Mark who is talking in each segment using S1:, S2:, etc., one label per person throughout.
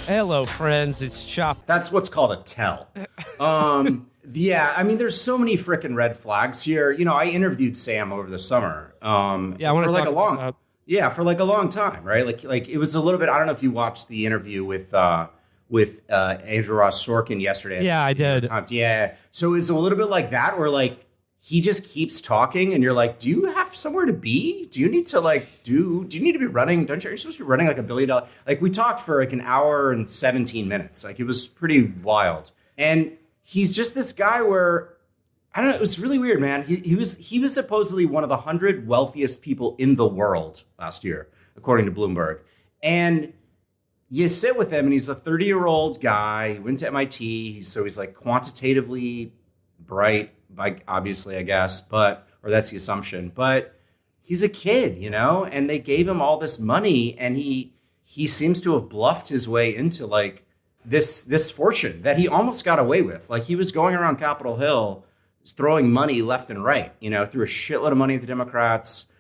S1: Hello, friends. It's Chapo.
S2: That's what's called a tell. Yeah, I mean, there's so many freaking red flags here. You know, I interviewed Sam over the summer.
S1: Yeah, I want
S2: For
S1: to
S2: like
S1: talk
S2: a long,
S1: about.
S2: yeah, for like a long time, right? Like it was a little bit. I don't know if you watched the interview with Andrew Ross Sorkin yesterday at
S1: Yeah, I
S2: the New York
S1: did.
S2: Times. Yeah, so it's a little bit like that, where like he just keeps talking, and you're like, do you have somewhere to be? Do you need to do you need to be running? Don't you? Are you supposed to be running like $1 billion? Like we talked for like an hour and 17 minutes. Like it was pretty wild, and he's just this guy where I don't know. It was really weird, man. He was supposedly one of the 100 wealthiest people in the world last year, according to Bloomberg. And you sit with him, and he's a 30-year-old guy. He went to MIT, so he's like quantitatively bright, by obviously, I guess, or that's the assumption. But he's a kid, you know. And they gave him all this money, and he seems to have bluffed his way into like this fortune that he almost got away with. Like he was going around Capitol Hill throwing money left and right, you know, threw a shitload of money at the Democrats.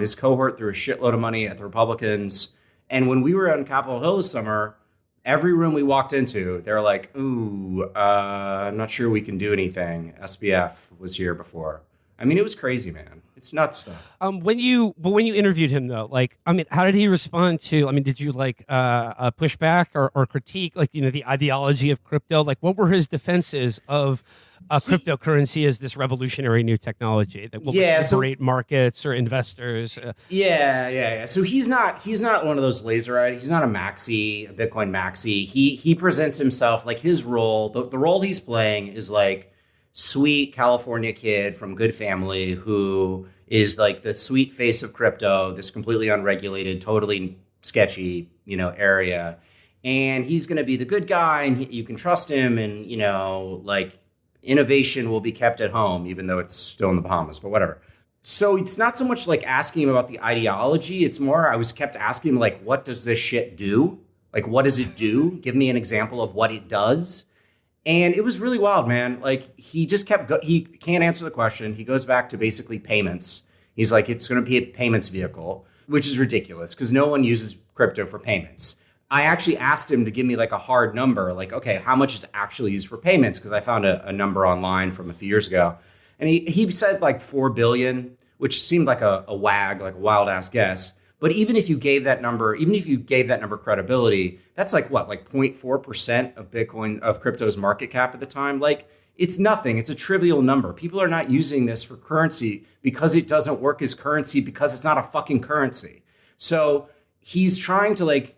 S2: His cohort threw a shitload of money at the Republicans. And when we were on Capitol Hill this summer, every room we walked into, they were like, ooh, I'm not sure we can do anything. SBF was here before. I mean, it was crazy, man. It's nuts stuff.
S1: When you interviewed him though, like, I mean, how did he respond to? I mean, did you like push back or critique, like, you know, the ideology of crypto? Like, what were his defenses of cryptocurrency as this revolutionary new technology that will liberate markets or investors?
S2: Yeah. So he's not one of those laser eyed. He's not a Bitcoin maxi. He presents himself like his role. The role he's playing is like sweet California kid from good family who is like the sweet face of crypto, this completely unregulated, totally sketchy, you know, area. And he's going to be the good guy, and you can trust him, and you know, like innovation will be kept at home, even though it's still in the Bahamas, but whatever. So it's not so much like asking him about the ideology. It's more, I was kept asking him, like, what does this shit do? Like, what does it do? Give me an example of what it does. And it was really wild, man. Like he just he can't answer the question. He goes back to basically payments. He's like, it's going to be a payments vehicle, which is ridiculous because no one uses crypto for payments. I actually asked him to give me like a hard number, like, okay, how much is actually used for payments? Because I found a number online from a few years ago. And he said like 4 billion, which seemed like a wag, like a wild ass guess. But even if you gave that number credibility, that's like what, like 0.4% of Bitcoin, of crypto's market cap at the time. Like it's nothing. It's a trivial number. People are not using this for currency because it doesn't work as currency because it's not a fucking currency. So he's trying to like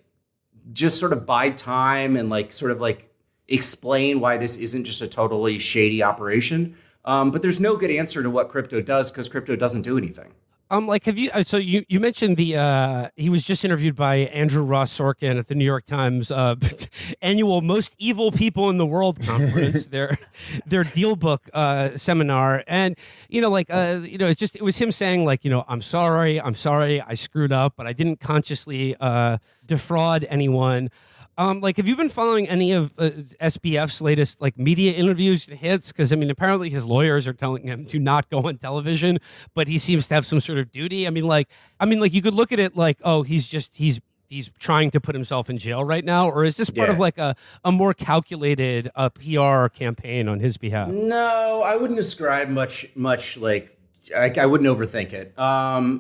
S2: just sort of bide time and like sort of like explain why this isn't just a totally shady operation. But there's no good answer to what crypto does because crypto doesn't do anything.
S1: Like, have you? So you mentioned he was just interviewed by Andrew Ross Sorkin at the New York Times annual Most Evil People in the World conference, their deal book seminar, and you know, like, you know, it was him saying like, you know, I'm sorry, I screwed up, but I didn't consciously defraud anyone. Like, have you been following any of SBF's latest like media interviews and hits? Because I mean, apparently his lawyers are telling him to not go on television, but he seems to have some sort of duty. I mean, like you could look at it like, oh, he's trying to put himself in jail right now, or is this part of like a more calculated PR campaign on his behalf?
S2: No, I wouldn't describe much like I wouldn't overthink it.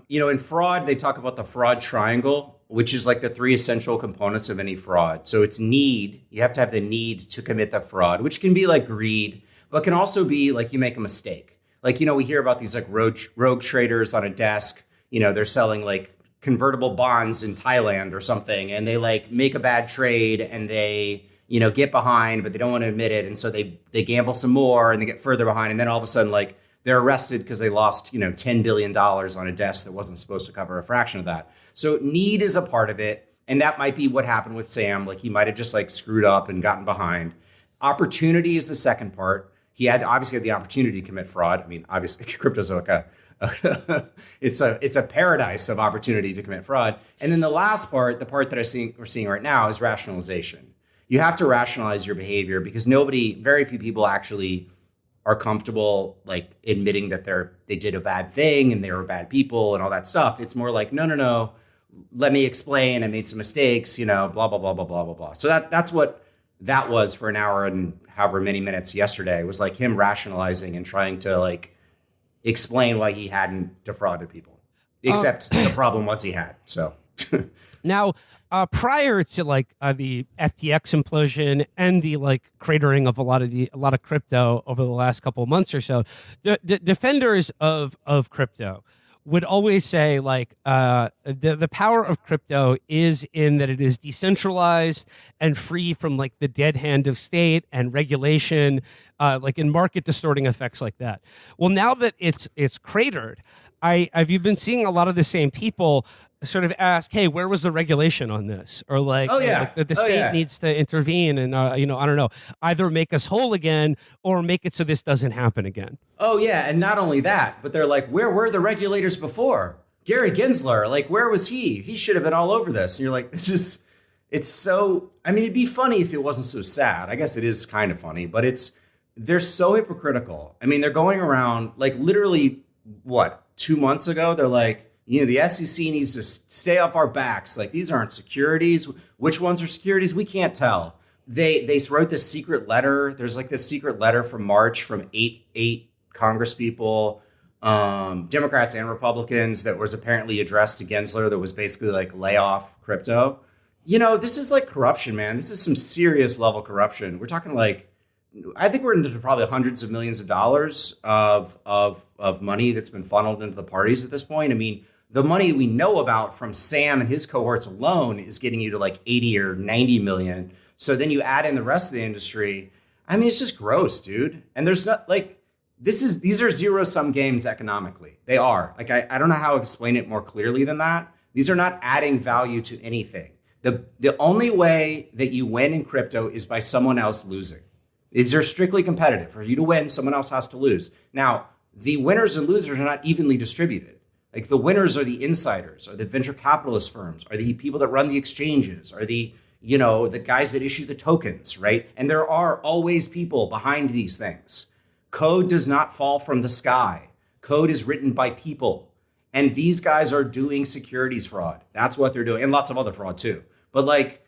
S2: You know, in fraud, they talk about the fraud triangle, which is like the 3 essential components of any fraud. So it's need. You have to have the need to commit the fraud, which can be like greed, but can also be like you make a mistake. Like, you know, we hear about these like rogue traders on a desk. You know, they're selling like convertible bonds in Thailand or something, and they like make a bad trade and they, you know, get behind, but they don't want to admit it. And so they gamble some more and they get further behind. And then all of a sudden, like, they're arrested because they lost, you know, $10 billion on a desk that wasn't supposed to cover a fraction of that. So need is a part of it. And that might be what happened with Sam. Like he might have just like screwed up and gotten behind. Opportunity is the second part. He obviously had the opportunity to commit fraud. I mean, obviously crypto's like it's a paradise of opportunity to commit fraud. And then the last part, the part that we're seeing right now is rationalization. You have to rationalize your behavior because very few people actually are comfortable like admitting that they did a bad thing and they were bad people and all that stuff. It's more like, no. let me explain. I made some mistakes, blah, blah, blah, blah, blah, blah, blah. So that's what that was for an hour and however many minutes yesterday. It was like him rationalizing and trying to like explain why he hadn't defrauded people. Except the problem was he had. So
S1: now, prior to like the FTX implosion and the like cratering of a lot of crypto over the last couple of months or so, the defenders of crypto would always say like the power of crypto is in that it is decentralized and free from like the dead hand of state and regulation, like in market distorting effects like that. Well, now that it's cratered, you've been seeing a lot of the same people sort of ask, hey, where was the regulation on this? Or like, like the state needs to intervene and, I don't know, either make us whole again or make it so this doesn't happen again.
S2: Oh, yeah. And not only that, but they're like, where were the regulators before? Gary Gensler, like, where was he? He should have been all over this. And you're like, it's so, I mean, it'd be funny if it wasn't so sad. I guess it is kind of funny, but they're so hypocritical. I mean, they're going around like literally, 2 months ago, they're like, the SEC needs to stay off our backs. Like, these aren't securities. Which ones are securities? We can't tell. They wrote this secret letter. There's like this secret letter from March from eight Congress people, Democrats and Republicans, that was apparently addressed to Gensler that was basically like lay off crypto. This is like corruption, man. This is some serious level corruption. We're talking like, I think we're into probably hundreds of millions of dollars of money that's been funneled into the parties at this point. I mean, the money we know about from Sam and his cohorts alone is getting you to like 80 or 90 million. So then you add in the rest of the industry. I mean, it's just gross, dude. And there's not like, these are zero sum games economically. They are. Like, I don't know how to explain it more clearly than that. These are not adding value to anything. The only way that you win in crypto is by someone else losing. These are strictly competitive. For you to win, someone else has to lose. Now, the winners and losers are not evenly distributed. Like, the winners are the insiders, are the venture capitalist firms, are the people that run the exchanges, are the guys that issue the tokens, right? And there are always people behind these things. Code does not fall from the sky. Code is written by people. And these guys are doing securities fraud. That's what they're doing. And lots of other fraud too. But like,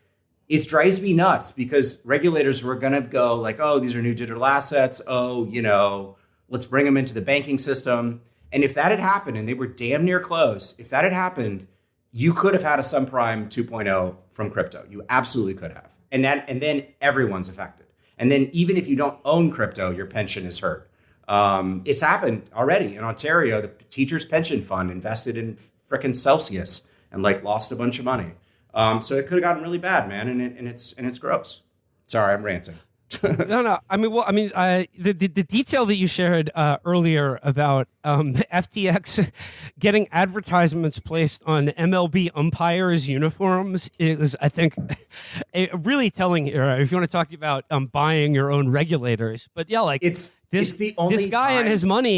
S2: it drives me nuts because regulators were going to go like, oh, these are new digital assets. Oh, let's bring them into the banking system. And if that had happened, and they were damn near close, if that had happened, you could have had a subprime 2.0 from crypto. You absolutely could have. And then everyone's affected. And then even if you don't own crypto, your pension is hurt. It's happened already in Ontario. The teachers' pension fund invested in frickin' Celsius and like lost a bunch of money. So it could have gotten really bad, man, and it's gross. Sorry, I'm ranting.
S1: No. The detail that you shared earlier about FTX getting advertisements placed on MLB umpires' uniforms is, I think, really telling here. If you want to talk about buying your own regulators, but yeah, like
S2: it's the only
S1: this guy
S2: time.
S1: and his money